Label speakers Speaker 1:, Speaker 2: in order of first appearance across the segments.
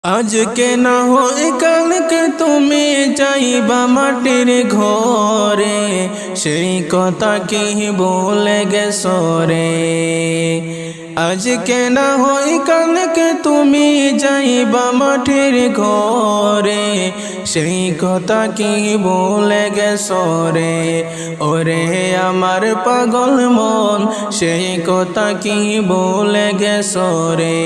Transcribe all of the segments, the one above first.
Speaker 1: আজকে না হয় কালকে তুমি যাইবা মাটির ঘরে, সেই কথা কি বলে গেছো রে। আজকে না হয় কালকে তুমি যাইবা মাটির ঘরে, সেই কথা কি বলে গেছো রে। ওরে আমার পাগল মন, সেই কথা কি বলে গেছো রে।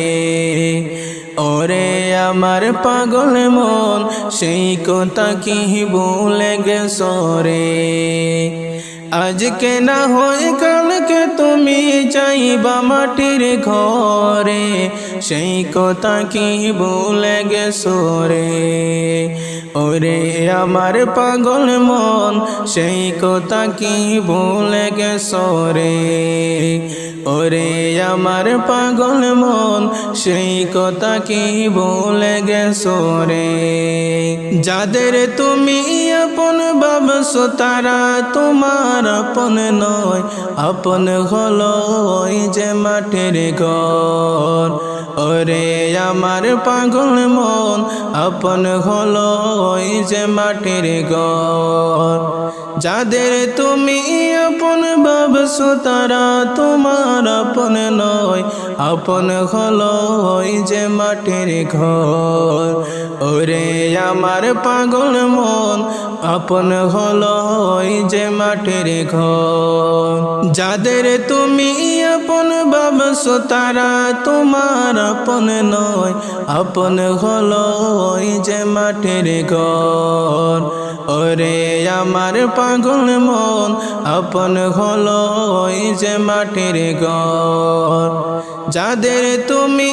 Speaker 1: ওরে আমার পাগল মন, সেই কথা কি ভুলে গেছো রে। আজকে না হয় কালকে তুমি যাইবা মাটির ঘরে, সেই কথা কি ভুলে গেছো রে। ওরে আমার পাগল মন, সেই কথা কি ভুলে গেছো রে। ওরে আমার পাগল মন, সেই কথা কি ভুলে গেছো রে। যাদের তুমি আপন ভাবছো তারা তোমার আপন নয়, আপন হলো ওই যে মাটির ঘর। ওরে আমার পাগল মন, আপন হলো ওই যে মাটির ঘর। যাদের তুমি আপন ভাবছো তারা তোমার আপন নয়, আপন হলো ওই যে মাটির ঘর। ওরে আমার পাগল মন, আপন হলো ওই যে মাটির ঘর। যাদের তুমি আপন ভাবছো তারা তোমার আপন নয়, আপন হলো ওই যে মাটির ঘর। ওরে আমার পাগল মন, আপন হলো ওই যে মাটির ঘর। যাদের তুমি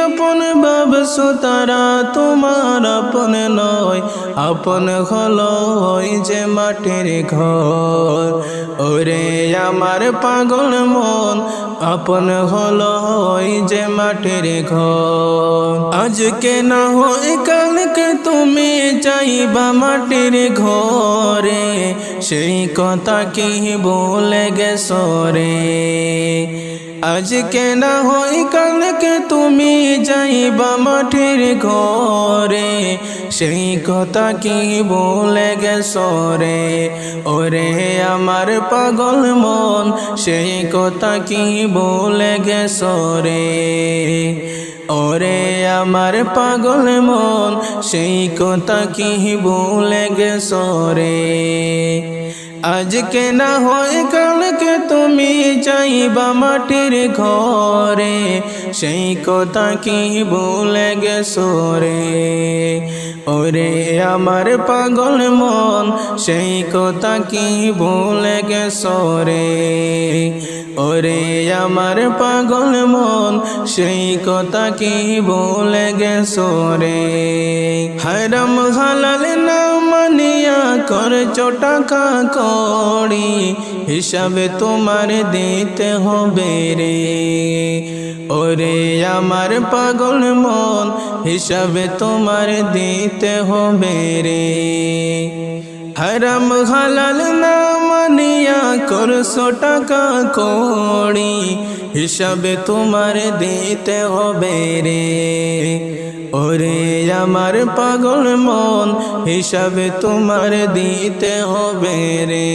Speaker 1: আপন ভাবছো তারা তোমার আপন নয়, আপন হলো ওই যে মাটির ঘর। ওরে আমার পাগল মন, আপন হলো ওই যে মাটির ঘর। আজকে না হয় কালকে তুমি যাইবা মাটির ঘরে, সেই কথা কি বলে গেছো রে। আজকে না হয় কালকে তুমি যাইবা মাটির ঘরে, সেই কথা কি বলে গেছো রে। ওরে আমার পাগল মন, সেই কথা কি বলে গেছো রে। ওরে আমার পাগল মন, সেই কথা কি ভুলে গেছো রে। আজকে না হয় কালকে তুমি যাইবা মাটির ঘরে, সেই কথা কি ভুলে গেছো রে। ওরে আমার পাগল মন, সেই কথা কি ভুলে গেছো রে। ওরে আমার পাগল মন, সেই কথা কি ভুলে গেছো রে। হারাম হালাল না মানিয়া করছো টাকা কড়ি, হিসাবে তোমার দিতে হবে রে। ওরে আমার পাগল মন, হিসাবে তোমার দিতে হবে রে। হারাম হালাল না মানিয়া করছো টাকা কড়ি, হিসাবে তোমার দিতে হবে রে। ওরে আমার পাগল মন, হিসাবে তোমার দিতে হবে রে।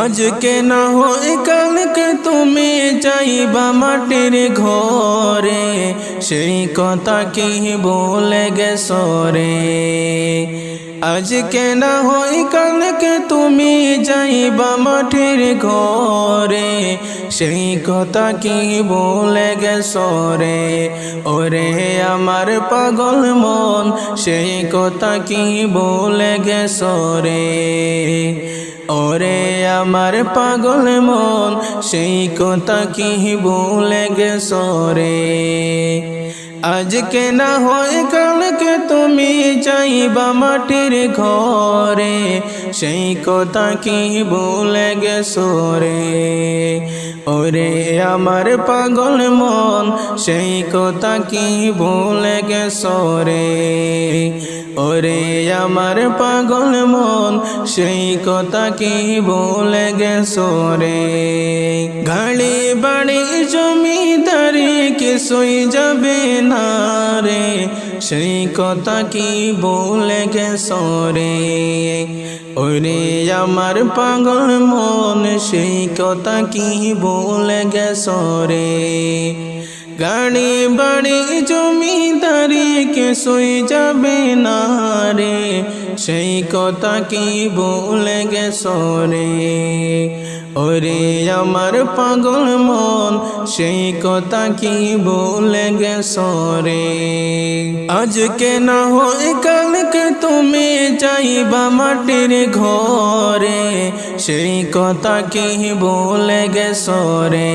Speaker 1: আজকে না হয় কালকে তুমি যাইবা মাটির ঘরে, সেই কথা কি বলে গেছো রে। আজকে না হয় কালকে তুমি যাইবা মাটির ঘরে, সেই কথা কি বলে গেছো রে। ওরে আমার পাগল মন, সেই কথা কি বলে গেছো রে। ওরে আমার পাগল মন, সেই কথা কি বলে গেছো রে। আজকে না হয় কালকে তুমি যাইবা মাটির ঘরে, সেই কথা কি ভুলে গেছো রে। ওরে আমার পাগল মন, সেই কথা কি ভুলে গেছো রে। ওরে আমার পাগল মন, সেই কথা কি ভুলে গেছো রে। গাড়ি বাড়ি জমিদারি কিছুই যাবে না রে, সেই কথা কি ভুলে গেছো রে ওরে আমার পাগল মন সেই কথা কি ভুলে গেছো রে গাড়ি বাড়ি জমিদারি কিছুই যাবে না রে সেই কথা কি ভুলে গেছো রে ওরে আমার পাগল মন সেই কথা কি ভুলে গেছো রে আজকে না হয় কালকে তুমি যাইবা মাটির ঘরে সেই কথা কি ভুলে গেছো রে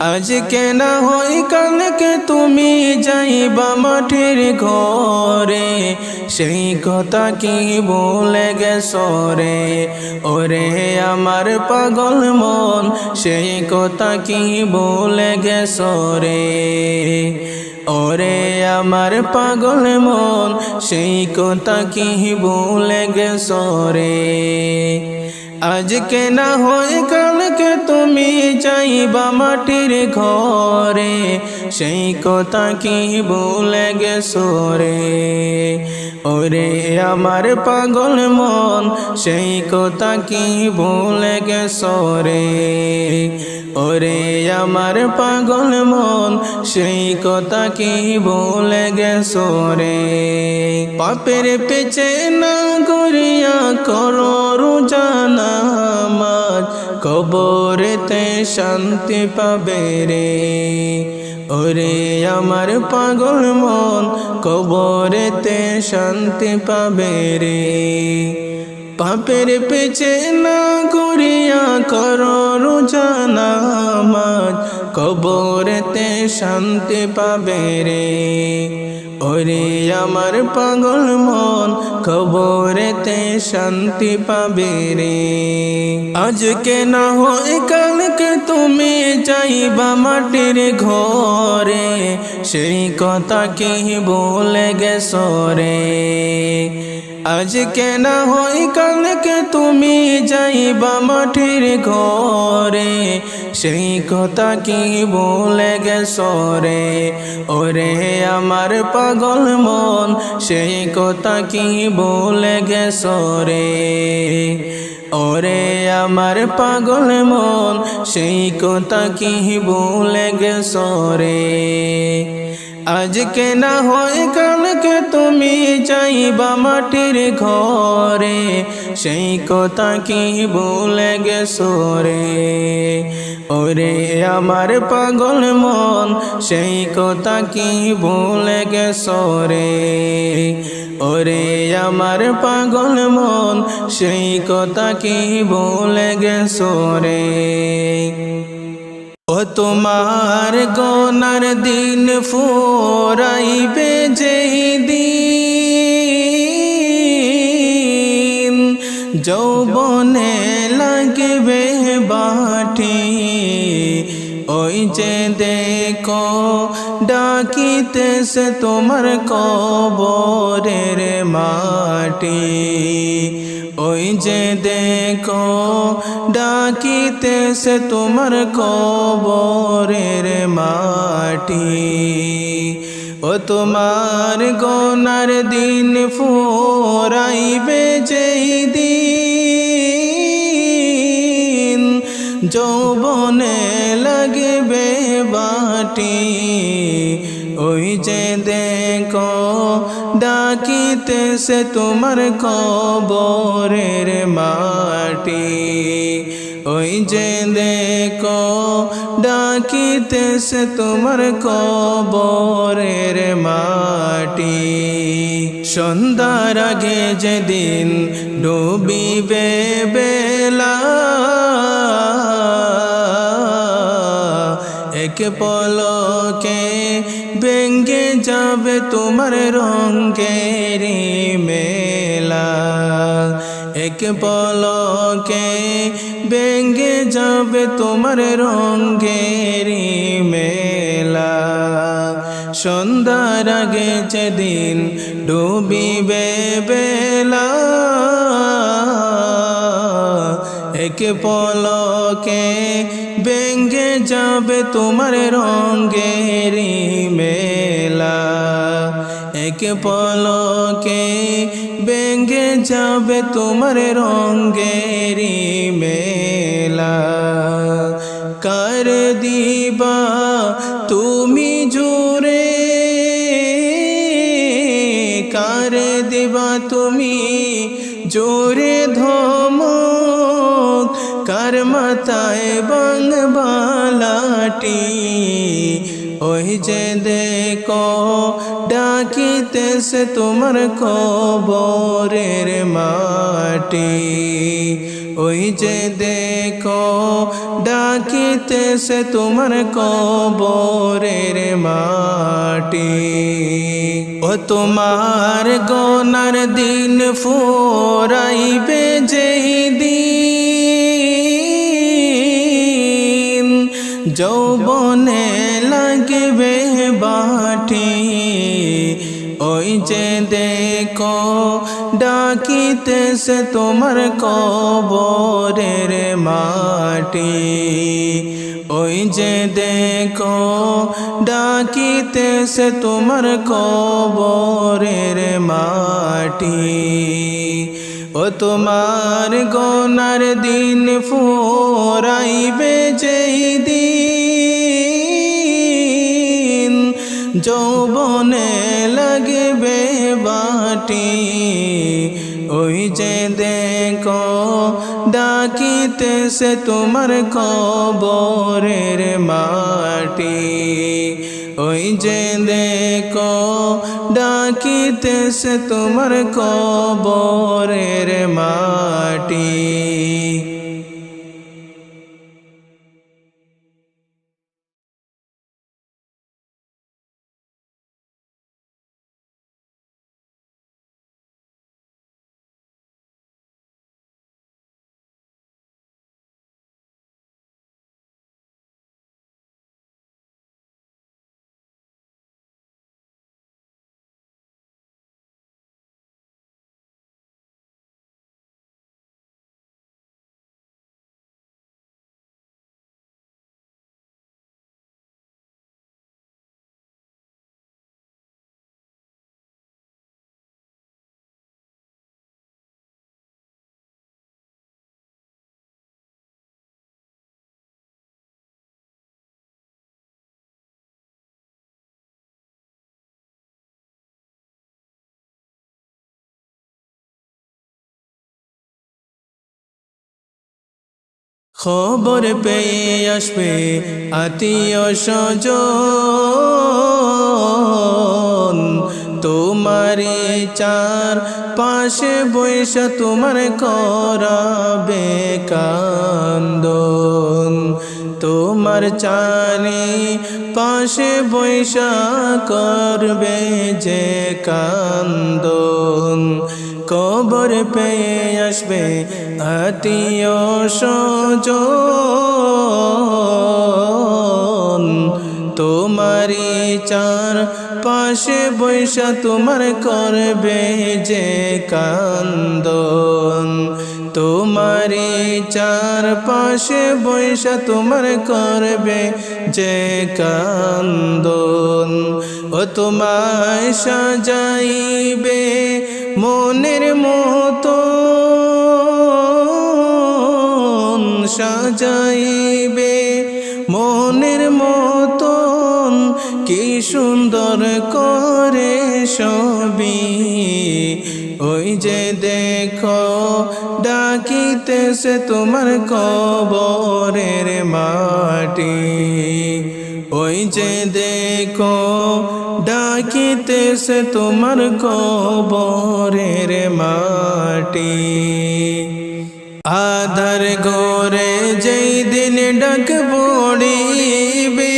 Speaker 1: আজকে না হয় কালকে তুমি যাইবা মাটির ঘরে সেই কথা কি ভুলে গেছো রে ওরে আমার পাগল মন সেই কথা কি ভুলে গেছো রে ওরে আমার পাগল মন সেই কথা কি ভুলে গেছো রে আজকে না হয় কালকে তুমি যাইবা মাটির ঘরে সেই কথা কি ভুলে গেছো রে ওরে আমার পাগল মন সেই কথা কি ভুলে গেছো রে ওরে আমার পাগল মন সেই কথা কি ভুলে গেছো রে পাপের পেছে না গড়িয়া করো রোজানা নামাজ কবরেতে শান্তি পাবে রে ওরে আমার পাগল মন কবরেতে শান্তি পাবে রে পাপের পেছে না ঘুরিয়া করো রোজা নামাজ কবরেতে শান্তি পাবে রে ওরে আমার পাগল মন কবরেতে শান্তি পাবে রে আজকে না হয় কালকে তুমি যাইবা মাটির ঘরে সেই কথা কি ভুলে গেছো রে আজকে না হয় কালকে তুমি যাইবা মাটির ঘরে সেই কথা কি ভুলে গেছো রে ওরে আমার পাগল মন সেই কথা কি ভুলে গেছো রে ওরে আমার পাগল মন সেই কথা কি ভুলে গেছো রে আজকে না হয় কালকে তুমি যাইবা মাটির ঘরে সেই কথা কি ভুলে গেছো রে ওরে আমার পাগল মন সেই কথা কি ভুলে গেছো রে ওরে আমার পাগল মন সেই কথা কি ভুলে গেছো রে ও তোমার গোনার দিন ফুরাইবে যেই দিন যৌবনে লাগবে বাটি ওই যে দেখো ডাকিতেছে তোমার কবরের মাটি ওই যে দেখো ডাকিতেছে তোমার কবরের মাটি ও তোমার গোনার দিন ফুরাইবে যেই দিন যৌবনে লাগবে বাটি ওই যে দেখো ডাকিতেছে তোমার কবরের মাটি ওই যে দেখো ডাকিতেছে তোমার কবরের মাটি সন্ধ্যার আগে যেদিন ডুবিবে বেলা এক পলকে ভেঙ্গে যাবে তোমার রঙের মেলা এক পলকে ভেঙ্গে যাবে তোমার রঙের মেলা সন্ধ্যার আগে যেদিন ডুবিবে বেলা এক পলকে ভেঙ্গে যাবে তোমার রঙের মেলা বেলা এক পলকে ভেঙে যাবে তোমার রঙ্গেরি মেলা কার দিবা তুমি জোরে কার দিবা তুমি জোরে ধমক কার মাথায় বাংবালাটি ওই যে দেখো ডাকিতেছে তোমার কবরের মাটি ওই যে দেখো ডাকিতেছে তোমার কবরের মাটি ও তোমার গোনার দিন ফুরাইবে যেই দিন যৌবনে লাগবে বাটি ওই যে দেখো ডাকিতেছে তোমার কবরের মাটি ওই যে দেখো ডাকিতেছে তোমার কবরের মাটি ও তোমার গোনার দিন ফুরাইবে যেই দিন যৌবনে লাগবে বাটি ওই যে দেখো ডাকিতেছে তোমার কবরের মাটি ওই যে দেখো ডাকিতেছে তোমার কবরের মাটি খবর পেয়ে আসবে আত্মীয় স্বজন তোমারে চার পাশে বৈশা তোমার করাবে কান্দন তোমার চারি পাশে বৈশা করবে যে কান্দন খবর পেয়ে আসবে আত্মীয় স্বজন তোমারি চার পাশে বৈশা তোমার করবে যে কান্দন তোমারি চার পাশে বৈশা তোমার করবে যে কান্দন ও তোমায় সাজাইবে মনের মতো সাজাইবে মনের মতন কি সুন্দর করে সবই ওই যে দেখো ডাকিতেছে তোমার কবরের মাটি ওই যে দেখো ডাকিতেছে তোমার কবরের মাটি আধার ঘরে যেই দিন ডাক পড়িবে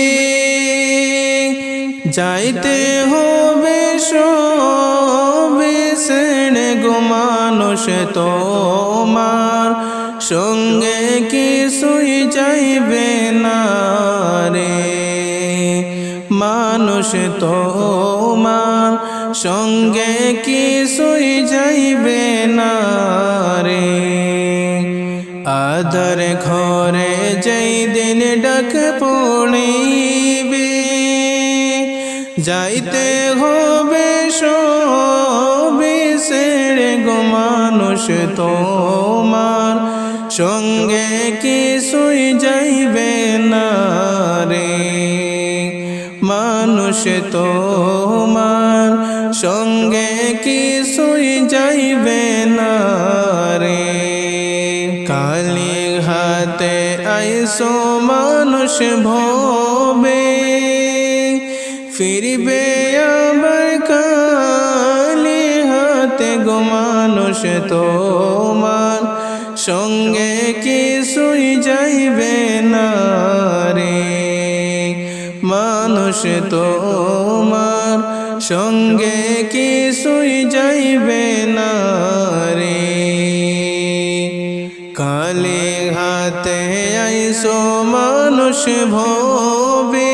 Speaker 1: যাইতে হবে সবে ছেড়ে গো মানুষ তোমার সঙ্গে কিছুই যাইবে না রে মানুষ তোমার সঙ্গে কিছুই যাইবে না রে আধার ঘরে যেই দিন ডাক পড়িবে যাইতে হবে সবই ছেড়ে গো মানুষ তোমার সঙ্গে কিছুই যাইবে না রে মানুষ তোমার সঙ্গে কিছুই যাইবে না রে কালি হাতে আইসো মানুষ ভবে ফিরবে আবার কালি হাতে গো মানুষ তোমার সঙ্গে কিছুই যাইবে না রে মানুষ তোমার সঙ্গে কিছুই যাইবে না রে কালি হাতে আইসো মানুষ ভবে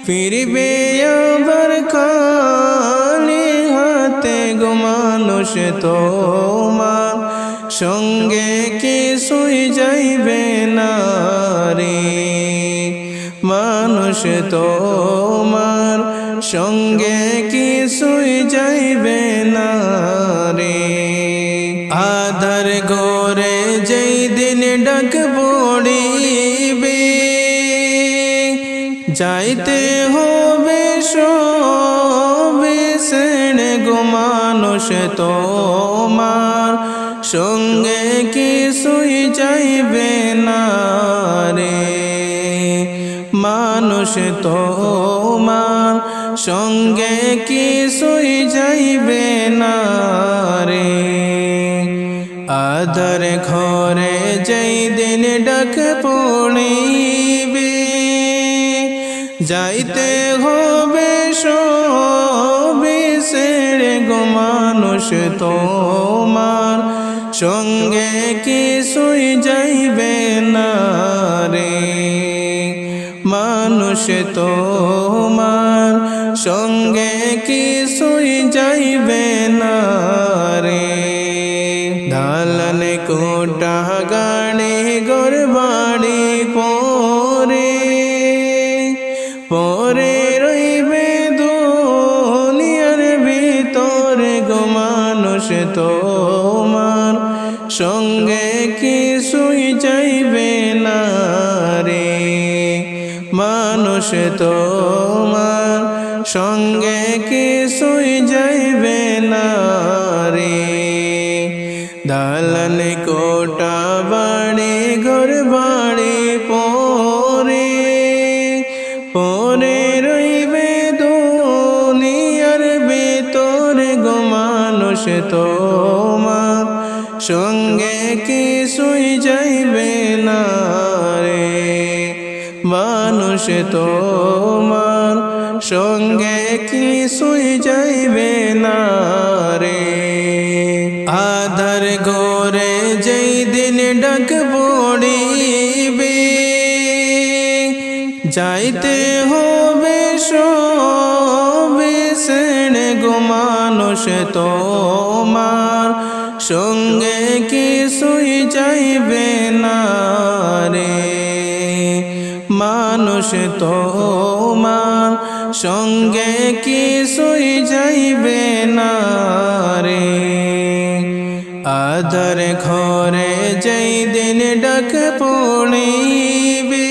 Speaker 1: ফিরবে আবার কালি হাতে গো মানুষ তোমার সঙ্গে কিছুই যাইবে না রে মানুষ তোমার সঙ্গে কিছুই যাইবে না রে আধার ঘরে যেই দিন ডাক পড়িবে যাইতে হবে সবে ছেড়ে গো মানুষ তোমার সঙ্গে কিছুই যাইবে না রে মানুষ তোমার সঙ্গে কিছুই যাইবে না রে আধার ঘরে যেই দিন ডাক পড়িবে যাইতে হবে সবে ছেড়ে গো মানুষ তোমার সঙ্গে কিছুই যাইবে না রে মানুষ তোমার সঙ্গে কিছুই যাইবে না রে দালান কোটা গাড়ি ঘর বাড়ি পরে পরে রইবে দুনিয়ার ভিতরে গো মানুষ তোমার সঙ্গে কিছুই যাইবে না রে মানুষ তোমার সঙ্গে কিছুই যাইবে না রে দালান কোটা বাড়ি ঘর বাড়ি পরে পরে রইবে দুনিয়ার ভিতরে গো মানুষ তোমার সঙ্গে কিছুই যাইবে না রে মানুষ তোমার সঙ্গে কিছুই যাইবে না রে আধার ঘরে যেই দিন ডাক পড়িবে যাইতে হবে সবে ছেড়ে গো মানুষ তোমার সঙ্গে কিছুই যাইবে না রে মানুষ তোমার সঙ্গে কিছুই যাইবে না রে আধার ঘরে যেই দিন ডাক পড়িবে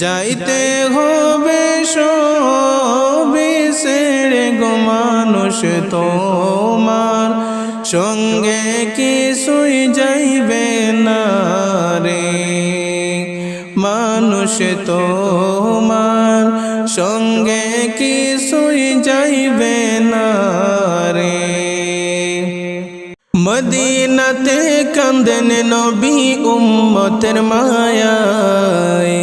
Speaker 1: যাইতে হবে সবে ছেড়ে গো মানুষ তোমার সঙ্গে কিছুই যাইবে না রে মানুষ তোমার সঙ্গে কিছুই যাইবে না রে মদিনাতে কান্দেন নবী উম্মতের মায়ায়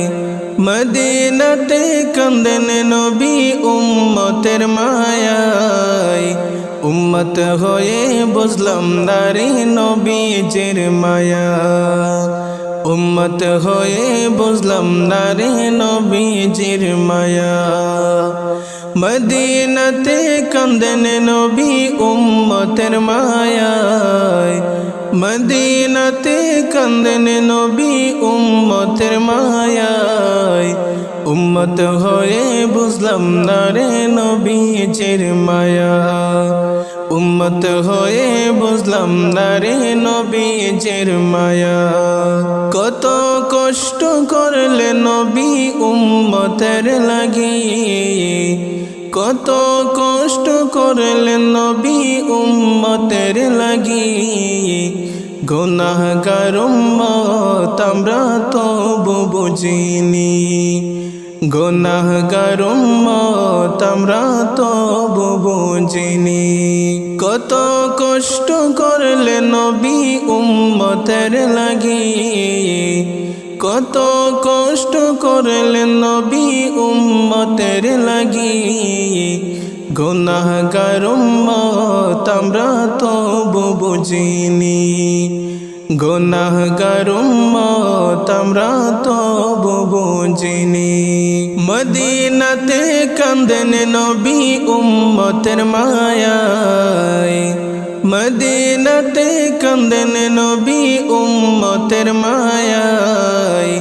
Speaker 1: মদিনাতে কান্দেন নবী উম্মতের মায়ায় উম্মত হয়ে বুঝলাম না রে নবীজির মায়া উম্মত হয়ে বুঝলাম না রে নবীজির মায়া মদিনাতে কান্দেন নবী উম্মতের মায়ায় মদিনাতে কান্দেন নবী উম্মতের মায়ায় উম্মত হয়ে বুঝলাম না রে নবীজির মায়া উম্মত হয়ে বুঝলাম না রে নবীজির মায়া কত কষ্ট করলে নবী উম্মতের লাগি কত কষ্ট করলে নবী উম্মতের লাগি গুনাহগার উম্মত আমরা তবু বুঝিনি গুনাহগার উম্মত আমরা তবু বুঝিনি কত কষ্ট করলে নবী উম্মতের লাগি কত কষ্ট করলে নবী উম্মতের লাগি গুনাহগার উম্মত আমরা তবু বুঝিনি গুনাহগার উম্মত আমরা তবু বুঝিনি মদিনাতে কাঁদেন নবী উম্মতের মায়ায় মদিনাতে কাঁদেন নবী উম্মতের মায়ায়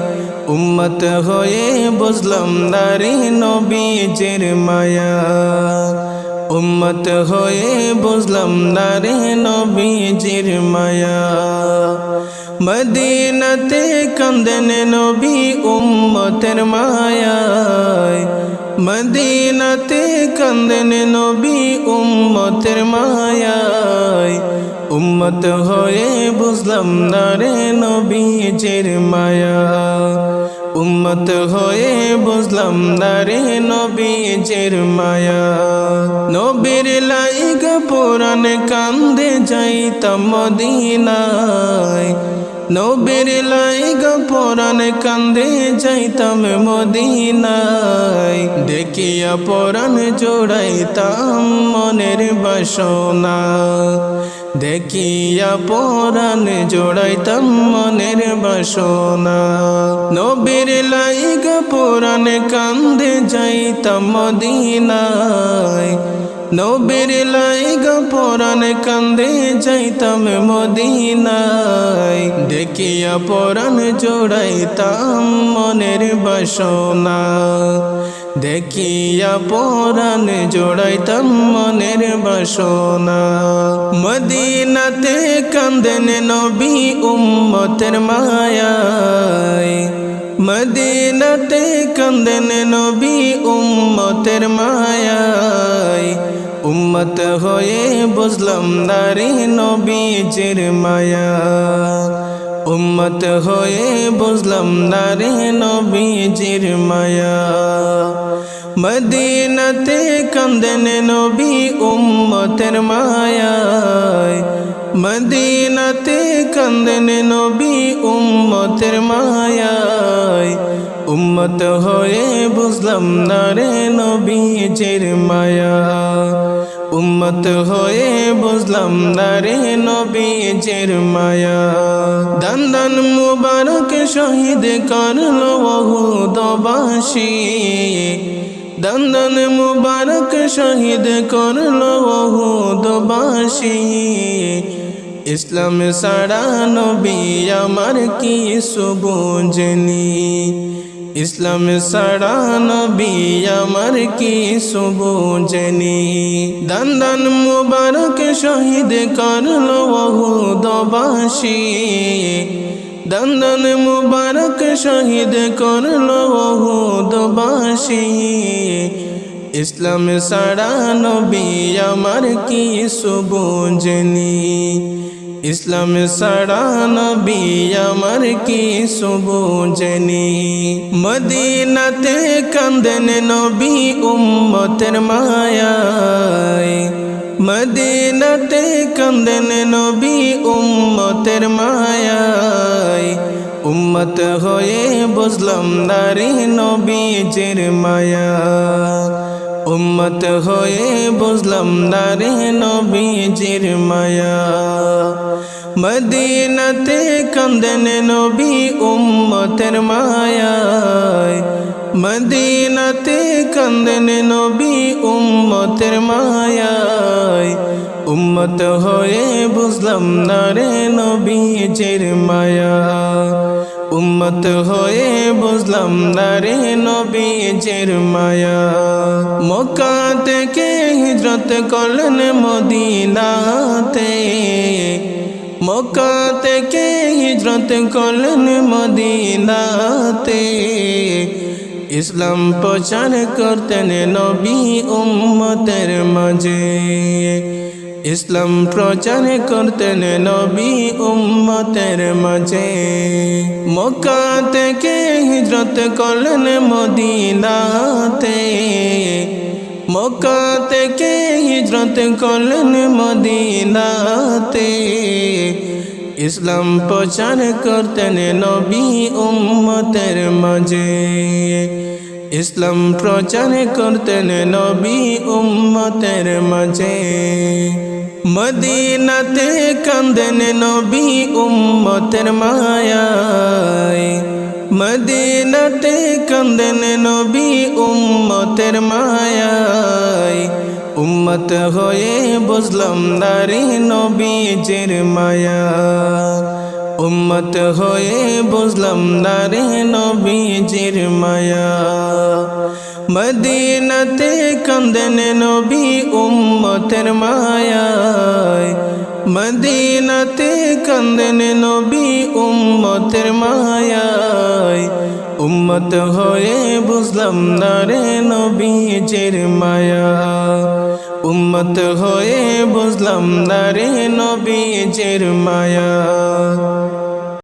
Speaker 1: উম্মত হয়ে বুঝলাম না রে নবীজির মায়া উম্মত হয়ে বুঝলাম না রে নবীজির মায়া মদিনাতে কাঁদেন নবী উম্মতের মায়ায় মদিনাতে কাঁদেন নবী উম্মতের মায়ায় উম্মত হয়ে বুঝলাম না রে নবীজির মায়া উম্মত হয়ে বুঝলাম না রে নবীজির মায়া নবীর লাইগা পুরান কান্দে যাইতাম মদিনায় নবীর লাইগা পুরান কান্দে যাইতাম মদিনায় দেখিয়া পুরান জোড়াইতাম মনের বাসনা দেখিয়া পুরান জোড়াইতাম মনের বাসনা নবীর লাইগা পুরান কান্দে যাইতাম মদিনায় নবীর লাইগা পুরান কান্দে যাইতাম মদিনায় দেখিয়া পুরান জোড়াইতাম মনের বাসনা দেখিয়া পুরান জোড়াইতাম মনের বাসনা মদিনাতে কাঁদেন নবী উম্মতের মায়ায় মদিনাতে কাঁদেন নবী উম্মতের মায়ায় উম্মত হয়ে বুঝলাম না রে নবীজির মায়া উম্মত হয়ে বুঝলাম না রে নবীজির মায়া মদিনাতে কাঁদেন নবী উম্মতের মায়ায় মদিনাতে কাঁদেন নবী উম্মতের মায়ায় উম্মত হয়ে বুঝলাম না রে নবীজির মায়া উম্মত হয়ে বুঝলাম না রে নবীজির মায়া দন্দন মুবারক শহীদ করলো উহুদবাসী দন্দন মুবারক শহীদ করলো উহুদবাসী ইসলাম সারা নবী আমার কি সুবুঝনি ইসলাম সারা নবী আমার কি সুবুঝনি দন্দন মুবারক শহীদ করলো উহুদবাসী দন্দন মুবারক শহীদ করলো উহুদবাসী ইসলাম সারা নবী আমার কি সুবুঝনি ইসলাম সারা নবী আমার কি সুবুঝনি মদিনাতে কাঁদেন নবী উম্মতের মায়ায় মদিনাতে কাঁদেন নবী উম্মতের মায়ায় উম্মত হয়ে বুঝলাম না রে নবীজির মায়া উম্মত হয়ে বুঝলাম না রে নবীজির মায়া মদিনাতে কাঁদেন নবী উম্মতের মায়ায় মদিনাতে কাঁদেন নবী উম্মতের মায়ায় উম্মত হয়ে বুঝলাম না রে নবীজির মায়া উম্মত হয়ে বুঝলাম না রে নবীজির মায়া। মক্কা থেকে হিজরত করলেন মদিনাতে, মক্কা থেকে হিজরত করলেন মদিনাতে। ইসলাম প্রচার করতেন নবী উম্মতের মাঝে, ইসলাম প্রচার করতেন নবী উম্মতের মাঝে। মক্কা থেকে হিজরত করলেন মদিনাতে, মক্কা থেকে হিজরত করলেন মদিনাতে। ইসলাম প্রচার করতেন নবী উম্মতের মাঝে, ইসলাম প্রচার করতেন নবী উম্মতের মাঝে। মদিনাতে কান্দেন নবী উম্মতের মায়ায়, মদিনাতে কান্দেন নবী উম্মতের মায়ায়। উম্মত হয়ে বুঝলাম না রে নবীজির মায়া, উম্মত হয়ে বুঝলাম না রে নবীজির মায়া। মদিনাতে কান্দেন নবী উম্মতের মায়ায়, মদিনাতে কান্দেন নবী উম্মতের মায়ায়। উম্মত হয়ে বুঝলাম না রে নবীজির মায়া, উম্মত হয়ে বুঝলাম না রে নবীজির মায়া।